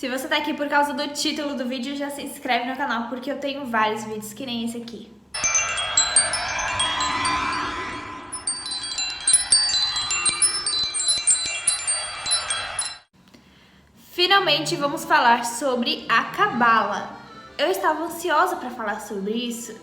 Se você tá aqui por causa do título do vídeo, já se inscreve no canal, porque eu tenho vários vídeos que nem esse aqui. Finalmente vamos falar sobre a Cabala. Eu estava ansiosa para falar sobre isso,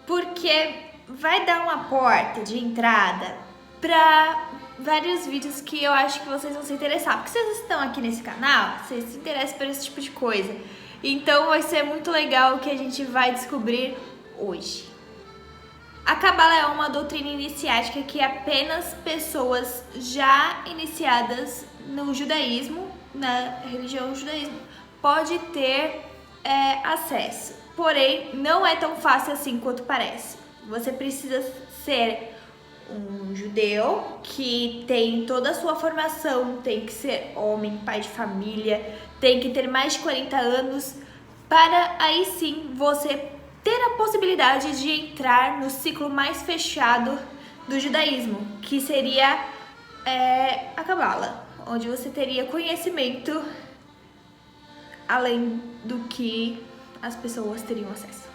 porque vai dar uma porta de entrada para vários vídeos que eu acho que vocês vão se interessar. Porque vocês estão aqui nesse canal, vocês se interessam por esse tipo de coisa. Então vai ser muito legal o que a gente vai descobrir hoje. A Cabala é uma doutrina iniciática que apenas pessoas já iniciadas no judaísmo, na religião judaísmo, pode ter acesso. Porém, não é tão fácil assim quanto parece. Você precisa ser um judeu que tem toda a sua formação, tem que ser homem, pai de família, tem que ter mais de 40 anos, para aí sim você ter a possibilidade de entrar no ciclo mais fechado do judaísmo, que seria a Cabala, onde você teria conhecimento além do que as pessoas teriam acesso.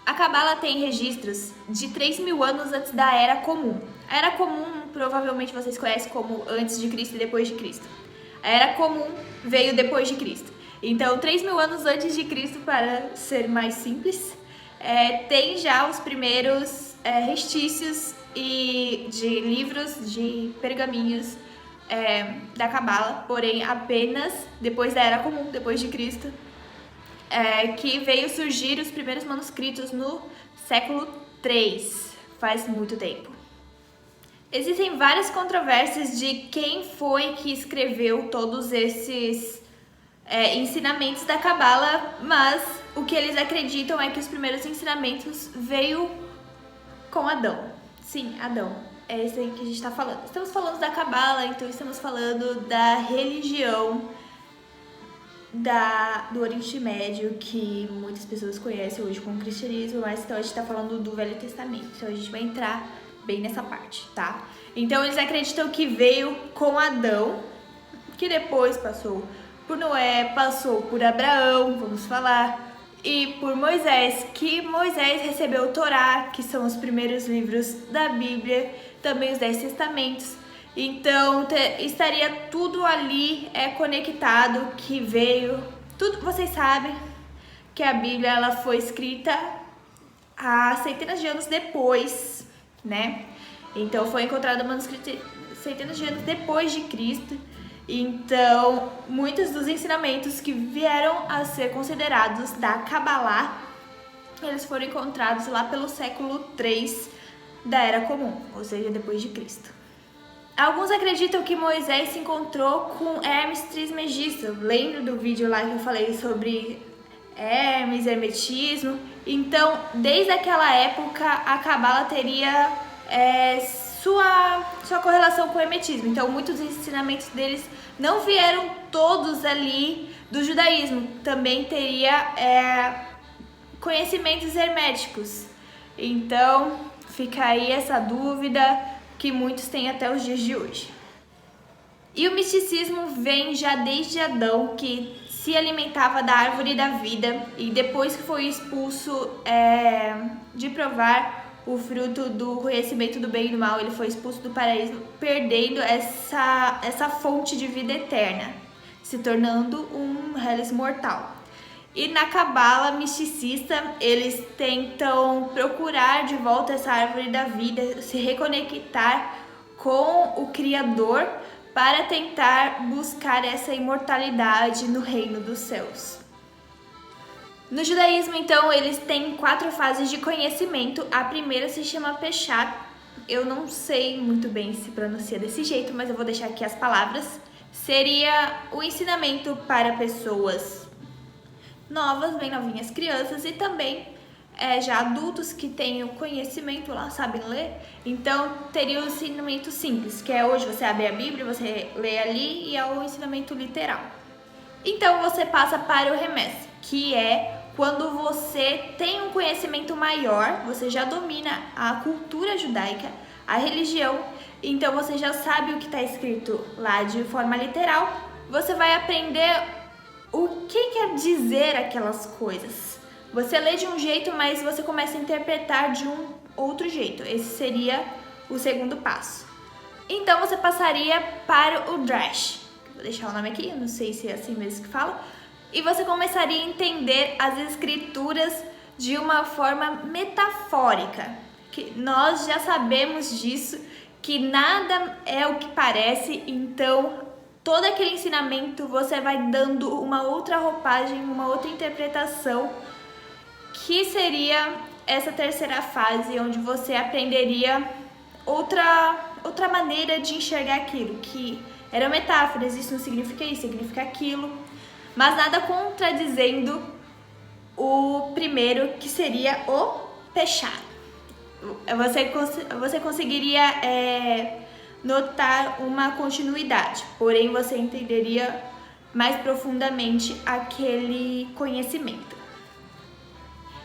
A Cabala tem registros de 3.000 anos antes da Era Comum. A Era Comum provavelmente vocês conhecem como antes de Cristo e depois de Cristo. A Era Comum veio depois de Cristo. Então, 3.000 anos antes de Cristo, para ser mais simples, tem já os primeiros restícios de livros, de pergaminhos da Cabala, porém apenas depois da Era Comum, depois de Cristo, que veio surgir os primeiros manuscritos no século III, faz muito tempo. Existem várias controvérsias de quem foi que escreveu todos esses ensinamentos da Cabala, mas o que eles acreditam é que os primeiros ensinamentos veio com Adão. Sim, Adão. É esse aí que a gente está falando. Estamos falando da Cabala, então estamos falando da religião do Oriente Médio, que muitas pessoas conhecem hoje como cristianismo, mas então a gente está falando do Velho Testamento, então a gente vai entrar bem nessa parte, tá? Então eles acreditam que veio com Adão, que depois passou por Noé, passou por Abraão, vamos falar, e por Moisés, que Moisés recebeu o Torá, que são os primeiros livros da Bíblia, também os 10 Testamentos. Então estaria tudo ali conectado, que veio, tudo. Vocês sabem que a Bíblia ela foi escrita há centenas de anos depois, né? Então foi encontrado manuscrito centenas de anos depois de Cristo. Então muitos dos ensinamentos que vieram a ser considerados da Cabala, eles foram encontrados lá pelo século III da Era Comum, ou seja, depois de Cristo. Alguns acreditam que Moisés se encontrou com Hermes Trismegisto. Lembra do vídeo lá que eu falei sobre Hermes, hermetismo? Então, desde aquela época, a Cabala teria sua correlação com o hermetismo. Então, muitos ensinamentos deles não vieram todos ali do judaísmo. Também teria conhecimentos herméticos. Então, fica aí essa dúvida que muitos têm até os dias de hoje. E o misticismo vem já desde Adão, que se alimentava da árvore da vida e depois que foi expulso de provar o fruto do conhecimento do bem e do mal, ele foi expulso do paraíso, perdendo essa fonte de vida eterna, se tornando um Hellis mortal. E na Cabala misticista, eles tentam procurar de volta essa árvore da vida, se reconectar com o Criador para tentar buscar essa imortalidade no reino dos céus. No judaísmo, então, eles têm 4 fases de conhecimento. A primeira se chama Peshat. Eu não sei muito bem se pronuncia desse jeito, mas eu vou deixar aqui as palavras. Seria o ensinamento para pessoas novas, bem novinhas, crianças, e também já adultos que têm o conhecimento lá, sabem ler. Então teria o ensinamento simples, que é hoje você abre a Bíblia, você lê ali, e é o ensinamento literal. Então você passa para o Remez, que é quando você tem um conhecimento maior, você já domina a cultura judaica, a religião, então você já sabe o que está escrito lá de forma literal, você vai aprender o o que quer dizer aquelas coisas. Você lê de um jeito, mas você começa a interpretar de um outro jeito. Esse seria o segundo passo. Então você passaria para o Drash. Vou deixar o nome aqui, não sei se é assim mesmo que fala. E você começaria a entender as escrituras de uma forma metafórica. Que nós já sabemos disso, que nada é o que parece, então todo aquele ensinamento você vai dando uma outra roupagem, uma outra interpretação, que seria essa terceira fase, onde você aprenderia outra maneira de enxergar aquilo, que eram metáforas, isso não significa isso, significa aquilo, mas nada contradizendo o primeiro, que seria o pechado. Você conseguiria notar uma continuidade, porém você entenderia mais profundamente aquele conhecimento.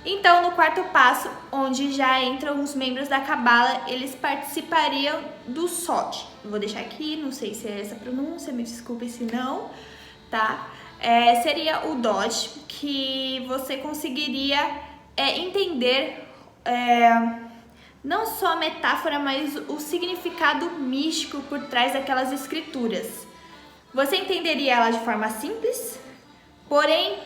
Então, no quarto passo, onde já entram os membros da Cabala, eles participariam do Sod. Vou deixar aqui, não sei se é essa a pronúncia, me desculpe se não, tá? Seria o Dodge, que você conseguiria entender não só a metáfora, mas o significado místico por trás daquelas escrituras. Você entenderia ela de forma simples, porém,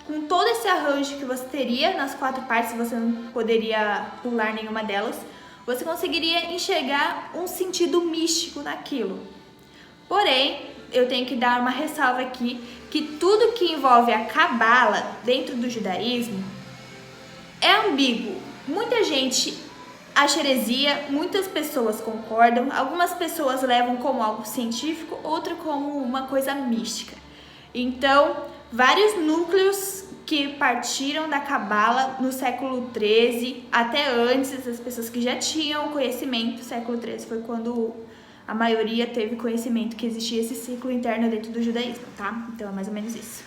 com todo esse arranjo que você teria nas 4 partes, você não poderia pular nenhuma delas, você conseguiria enxergar um sentido místico naquilo. Porém, eu tenho que dar uma ressalva aqui, que tudo que envolve a Cabala dentro do judaísmo é ambíguo. Muita gente acha heresia, muitas pessoas concordam, algumas pessoas levam como algo científico, outra como uma coisa mística. Então, vários núcleos que partiram da Cabala no século XIII, até antes, as pessoas que já tinham conhecimento, século XIII foi quando a maioria teve conhecimento que existia esse ciclo interno dentro do judaísmo, tá? Então é mais ou menos isso.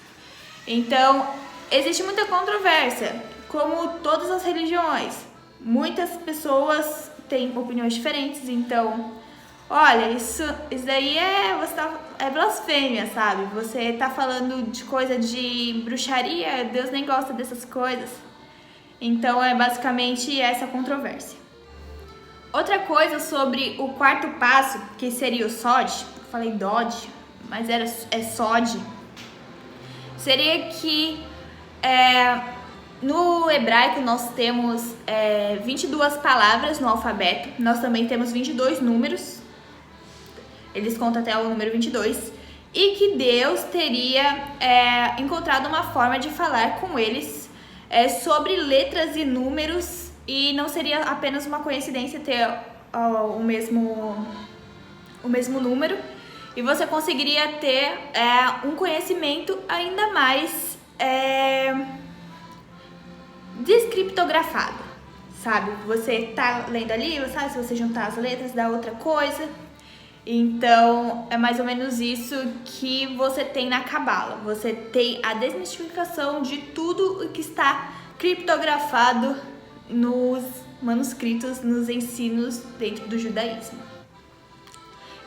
Então, existe muita controvérsia, como todas as religiões. Muitas pessoas têm opiniões diferentes, então, olha, isso daí é blasfêmia, sabe? Você tá falando de coisa de bruxaria, Deus nem gosta dessas coisas. Então, é basicamente essa controvérsia. Outra coisa sobre o quarto passo, que seria o Sod, eu falei Dodge, mas é Sod, seria que no hebraico nós temos 22 palavras no alfabeto, nós também temos 22 números, eles contam até o número 22, e que Deus teria encontrado uma forma de falar com eles sobre letras e números, e não seria apenas uma coincidência ter o mesmo número, e você conseguiria ter um conhecimento ainda mais descriptografado, sabe? Você tá lendo ali, sabe? Se você juntar as letras dá outra coisa. Então, é mais ou menos isso que você tem na Cabala. Você tem a desmistificação de tudo o que está criptografado nos manuscritos, nos ensinos dentro do judaísmo.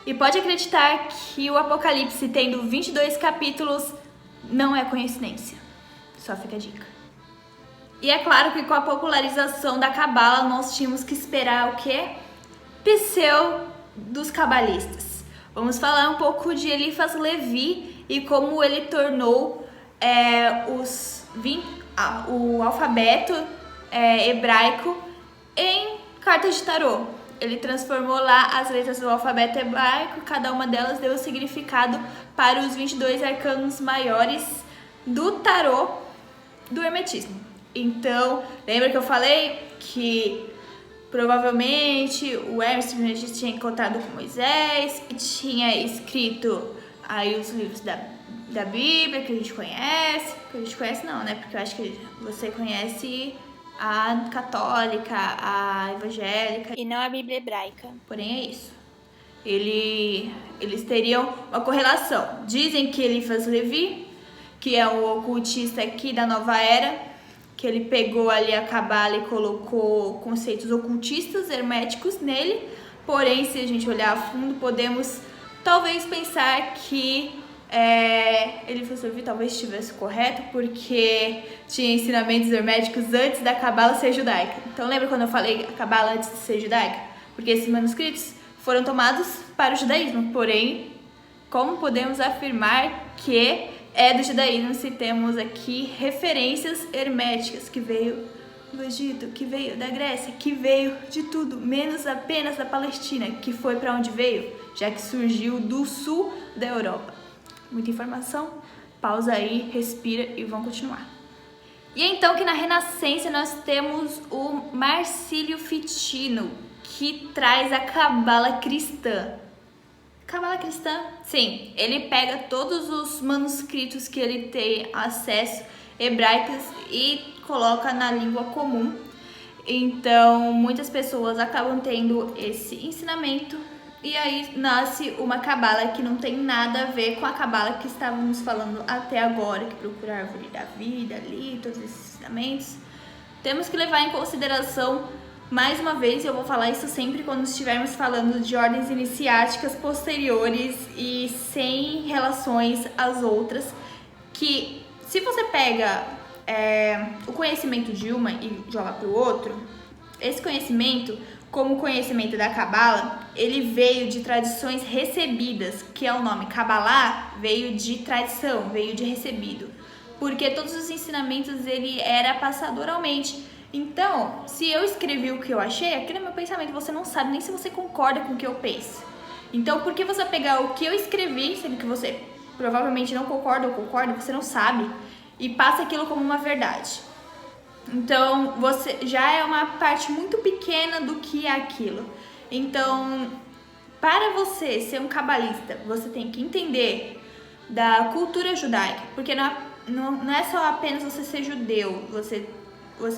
E pode acreditar que o Apocalipse, tendo 22 capítulos, não é coincidência. Só fica a dica. E é claro que com a popularização da Cabala, nós tínhamos que esperar o quê? Dos cabalistas. Vamos falar um pouco de Eliphas Levi e como ele tornou o alfabeto hebraico em cartas de tarô. Ele transformou lá as letras do alfabeto hebraico, cada uma delas deu o significado para os 22 arcanos maiores do tarô do hermetismo. Então, lembra que eu falei que provavelmente o Hermes Trismegisto tinha encontrado com Moisés, que tinha escrito aí os livros da Bíblia, que a gente conhece não, né? Porque eu acho que você conhece a católica, a evangélica e não a Bíblia hebraica. Porém é isso. Eles teriam uma correlação. Dizem que Eliphas Levi, que é o ocultista aqui da Nova Era, que ele pegou ali a Cabala e colocou conceitos ocultistas, herméticos nele. Porém, se a gente olhar a fundo, podemos talvez pensar que Ele filosofia talvez estivesse correto, porque tinha ensinamentos herméticos antes da Cabala ser judaica. Então lembra quando eu falei a Cabala antes de ser judaica? Porque esses manuscritos foram tomados para o judaísmo, porém, como podemos afirmar que é do judaísmo se temos aqui referências herméticas que veio do Egito, que veio da Grécia, que veio de tudo, menos apenas da Palestina, que foi para onde veio, já que surgiu do sul da Europa. Muita informação, pausa aí, respira e vamos continuar. E então que na Renascença nós temos o Marcílio Ficino, que traz a Cabala cristã. Cabala cristã? Sim, ele pega todos os manuscritos que ele tem acesso, hebraicos, e coloca na língua comum. Então, muitas pessoas acabam tendo esse ensinamento e aí nasce uma Cabala que não tem nada a ver com a Cabala que estávamos falando até agora, que procura a árvore da vida ali, todos esses ensinamentos. Temos que levar em consideração, mais uma vez, eu vou falar isso sempre quando estivermos falando de ordens iniciáticas posteriores e sem relações às outras, que se você pega o conhecimento de uma e joga para o outro, esse conhecimento, como o conhecimento da Cabala, ele veio de tradições recebidas, que é o nome Cabalá, veio de tradição, veio de recebido, porque todos os ensinamentos ele era passado oralmente. Então, se eu escrevi o que eu achei, aquele é meu pensamento, você não sabe nem se você concorda com o que eu penso. Então, por que você pegar o que eu escrevi, sendo que você provavelmente não concorda ou concorda, você não sabe, e passa aquilo como uma verdade? Então, você já é uma parte muito pequena do que é aquilo. Então, para você ser um cabalista, você tem que entender da cultura judaica, porque não é só apenas você ser judeu, você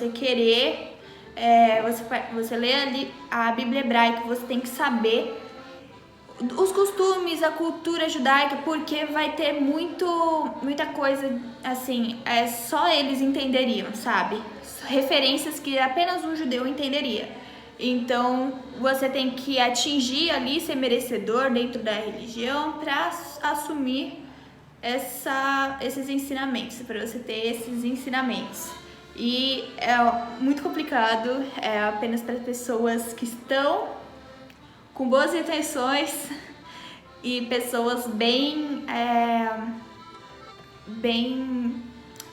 querer, você lê ali a Bíblia hebraica, você tem que saber os costumes, a cultura judaica, porque vai ter muita coisa, assim, só eles entenderiam, sabe? Referências que apenas um judeu entenderia. Então, você tem que atingir ali, ser merecedor dentro da religião para assumir esses ensinamentos, para você ter esses ensinamentos. E é muito complicado, é apenas para pessoas que estão com boas intenções e pessoas bem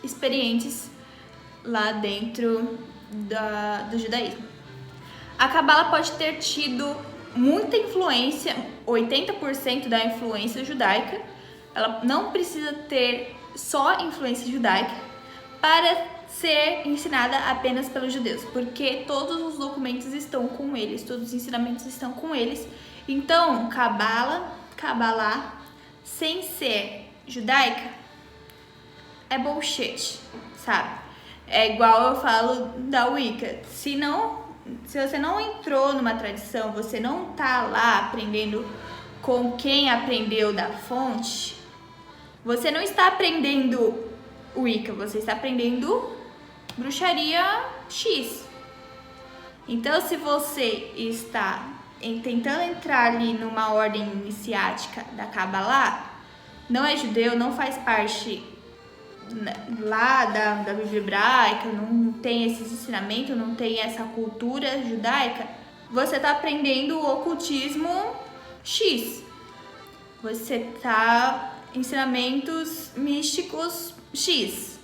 experientes lá dentro do judaísmo. A Cabala pode ter tido muita influência, 80% da influência judaica. Ela não precisa ter só influência judaica para ser ensinada apenas pelos judeus, porque todos os documentos estão com eles, todos os ensinamentos estão com eles. Então, Cabalá, sem ser judaica, é bullshit, sabe? É igual eu falo da Wicca. Se você não entrou numa tradição, você não tá lá aprendendo com quem aprendeu da fonte, você não está aprendendo Wicca, você está aprendendo bruxaria X. Então, se você está tentando entrar ali numa ordem iniciática da Cabalá, não é judeu, não faz parte lá da Bíblia hebraica, não tem esses ensinamentos, não tem essa cultura judaica, você está aprendendo o ocultismo X. Você está ensinamentos místicos X.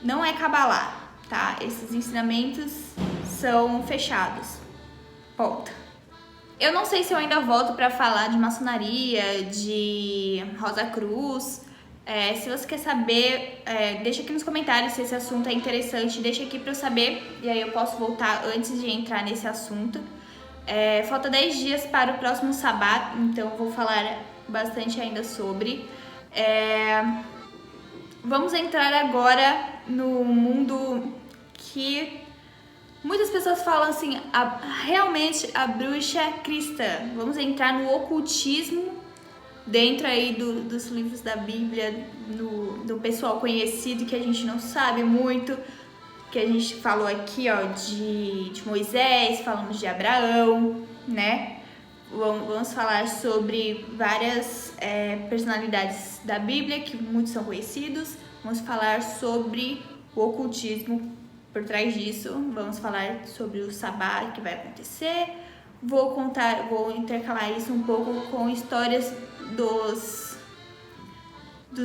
Não é Cabalá, tá? Esses ensinamentos são fechados. Ponto. Eu não sei se eu ainda volto para falar de maçonaria, de Rosa Cruz. Se você quer saber, deixa aqui nos comentários se esse assunto é interessante, deixa aqui para eu saber, e aí eu posso voltar antes de entrar nesse assunto. Falta 10 dias para o próximo Sabá, então vou falar bastante ainda sobre. Vamos entrar agora no mundo que muitas pessoas falam assim, realmente a bruxa cristã. Vamos entrar no ocultismo dentro aí dos livros da Bíblia, do pessoal conhecido que a gente não sabe muito, que a gente falou aqui, ó, de Moisés, falamos de Abraão, né? Vamos falar sobre várias personalidades da Bíblia, que muitos são conhecidos. Vamos falar sobre o ocultismo por trás disso. Vamos falar sobre o sabá que vai acontecer. Vou intercalar isso um pouco com histórias dos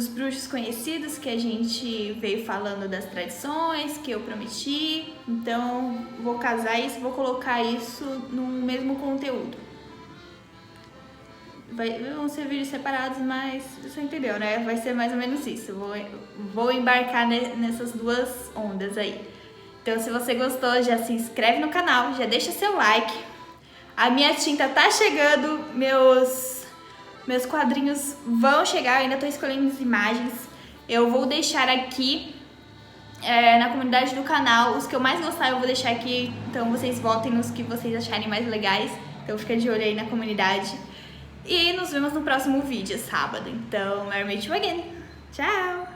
bruxos conhecidos que a gente veio falando, das tradições que eu prometi. Então, vou casar isso, vou colocar isso no mesmo conteúdo. Vão ser vídeos separados, mas você entendeu, né? Vai ser mais ou menos isso. Vou embarcar nessas duas ondas aí. Então, se você gostou, já se inscreve no canal, já deixa seu like. A minha tinta tá chegando, meus quadrinhos vão chegar, eu ainda tô escolhendo as imagens. Eu vou deixar aqui na comunidade do canal os que eu mais gostar, eu vou deixar aqui. Então, vocês votem nos que vocês acharem mais legais. Então, fica de olho aí na comunidade. E nos vemos no próximo vídeo, sábado. Então, I'll meet you again. Tchau!